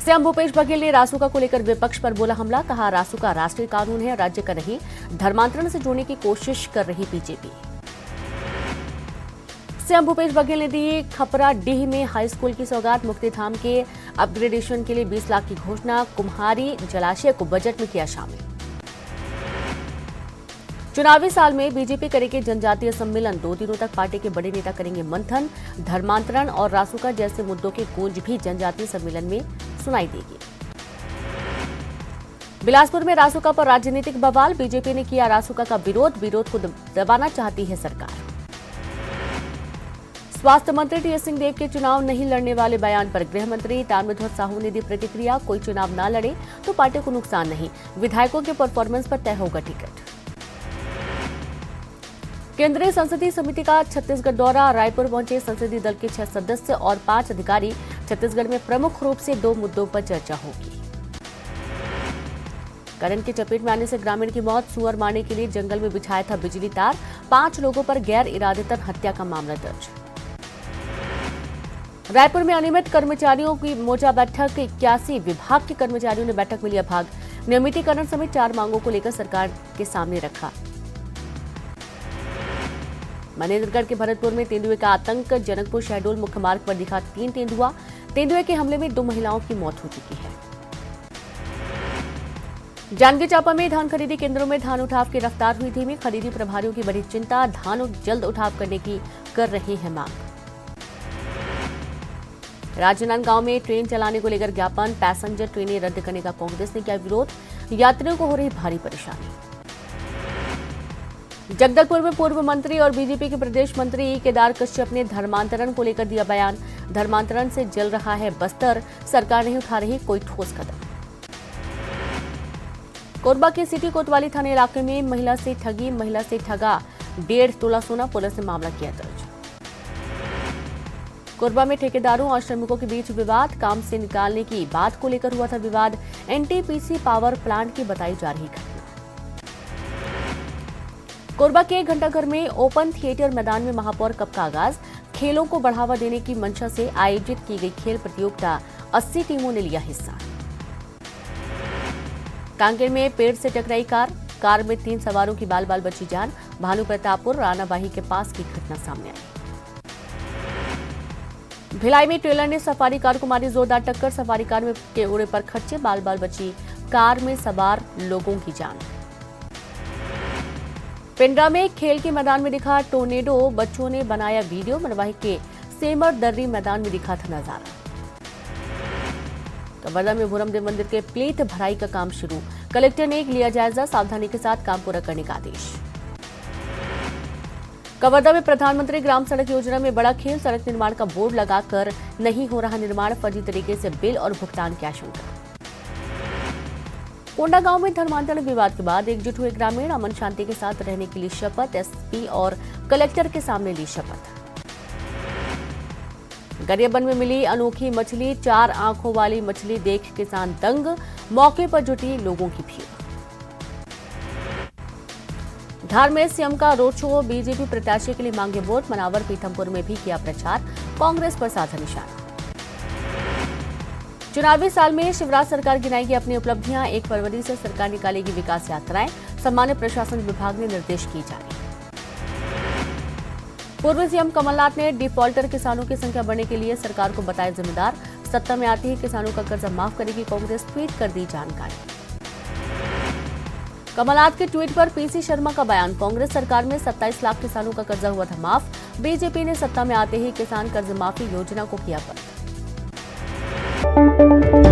CM Bhupesh Baghel ने रासुका को लेकर विपक्ष पर बोला हमला। कहा, रासुका राष्ट्रीय कानून है, राज्य का नहीं। धर्मांतरण से जोड़ने की कोशिश कर रही बीजेपी। सीएम भूपेश बघेल ने दी खपराडीह में हाई स्कूल की सौगात। मुक्तिधाम के अपग्रेडेशन के लिए 20 लाख की घोषणा। कुम्हारी जलाशय को बजट में किया शामिल। चुनावी साल में बीजेपी करेगी जनजातीय सम्मेलन। 2 दिनों तक पार्टी के बड़े नेता करेंगे मंथन। धर्मांतरण और रासुका जैसे मुद्दों की गूंज भी जनजातीय सम्मेलन में सुनाई देगी। बिलासपुर में रासुका पर राजनीतिक बवाल। बीजेपी ने किया रासुका का विरोध को दबाना चाहती है सरकार। स्वास्थ्य मंत्री टीएस सिंहदेव के चुनाव नहीं लड़ने वाले बयान पर गृह मंत्री ताम्रध्वज साहू ने दी प्रतिक्रिया। कोई चुनाव न लड़े तो पार्टी को नुकसान नहीं, विधायकों के परफॉर्मेंस पर तय होगा टिकट। केंद्रीय संसदीय समिति का छत्तीसगढ़ दौरा। रायपुर पहुंचे संसदीय दल के 6 सदस्य और 5 अधिकारी। छत्तीसगढ़ में प्रमुख रूप से 2 मुद्दों पर चर्चा होगी। करंट की चपेट में आने से ग्रामीण की मौत। सुअर मारने के लिए जंगल में बिछाया था बिजली तार। 5 लोगों पर गैर इरादतन हत्या का मामला दर्ज। रायपुर में अनियमित कर्मचारियों की मोर्चा बैठक। 81 विभाग के कर्मचारियों ने बैठक में लिया भाग। नियमितीकरण समेत 4 मांगों को लेकर सरकार के सामने रखा। मनेन्द्रगढ़ के भरतपुर में तेंदुए का आतंक। जनकपुर शहडोल मुख्य मार्ग पर दिखा 3 तेंदुआ। तेंदुए के हमले में 2 महिलाओं की मौत हो चुकी है। जांजगीर चांपा में धान खरीदी केंद्रों में धान उठाव की रफ्तार हुई धीमी। खरीदी प्रभारियों की बड़ी चिंता। धान जल्द उठाव करने की कर रही है मांग। राजनांदगांव में ट्रेन चलाने को लेकर ज्ञापन। पैसेंजर ट्रेनें रद्द करने का कांग्रेस ने किया विरोध। यात्रियों को हो रही भारी परेशानी। जगदलपुर में पूर्व मंत्री और बीजेपी के प्रदेश मंत्री केदार कश्यप ने धर्मांतरण को लेकर दिया बयान। धर्मांतरण से जल रहा है बस्तर, सरकार नहीं उठा रही कोई ठोस कदम। कोरबा के सिटी कोतवाली थाने इलाके में महिला से ठगी, महिला से ठगा 1.5 तोला सोना। पुलिस ने मामला किया दर्ज। कोरबा में ठेकेदारों और श्रमिकों के बीच विवाद। काम से निकालने की बात को लेकर हुआ था विवाद। एनटीपीसी पावर प्लांट की बताई जा रही घटना। कोरबा के घंटाघर में ओपन थिएटर मैदान में महापौर कप का आगाज। खेलों को बढ़ावा देने की मंशा से आयोजित की गई खेल प्रतियोगिता। 80 टीमों ने लिया हिस्सा। कांकेर में पेड़ से टकराई कार में 3 सवारों की बाल बाल बची जान। भानु प्रतापपुर रानाबाही के पास की घटना सामने आई। भिलाई में ट्रेलर ने सफारी कार को मारी जोरदार टक्कर। सफारी कार में के उड़े पर खच्चे, बाल बाल बची कार में सवार लोगों की जान। पिंडरा में खेल के मैदान में दिखा टोर्नेडो। बच्चों ने बनाया वीडियो। मरवाही के सेमर दर्री मैदान में दिखा था नजारा। कवर्धा में भूरमदेव मंदिर के प्लेट भराई का काम शुरू। कलेक्टर ने लिया जायजा। सावधानी के साथ काम पूरा करने का आदेश। कवर्धा में प्रधानमंत्री ग्राम सड़क योजना में बड़ा खेल। सड़क निर्माण का बोर्ड लगाकर नहीं हो रहा निर्माण। फर्जी तरीके से बिल और भुगतान की आशंका। कोंडागांव में धर्मांतरण विवाद के बाद एकजुट हुए ग्रामीण। अमन शांति के साथ रहने के लिए शपथ। एसपी और कलेक्टर के सामने ली शपथ। गरियाबंद में मिली अनोखी मछली। 4 आंखों वाली मछली देख किसान दंग। मौके पर जुटी लोगों की भीड़। धार में सीएम का रोड शो। बीजेपी प्रत्याशी के लिए मांगे वोट। मनावर पीथमपुर में भी किया प्रचार। कांग्रेस पर साधा निशाना। चुनावी साल में शिवराज सरकार गिनाएगी अपनी उपलब्धियां। 1 फरवरी से सरकार निकालेगी विकास यात्राएं। सामान्य प्रशासन विभाग ने निर्देश किए जारी। पूर्व सीएम कमलनाथ ने डिफॉल्टर किसानों की संख्या बढ़ने के लिए सरकार को बताया जिम्मेदार। सत्ता में आते ही किसानों का कर्जा माफ करेगी कांग्रेस। ट्वीट कर दी जानकारी। कमलनाथ के ट्वीट पर पीसी शर्मा का बयान। कांग्रेस सरकार में 27 लाख किसानों का कर्जा हुआ था माफ। बीजेपी ने सत्ता में आते ही किसान कर्ज माफी योजना को किया बंद।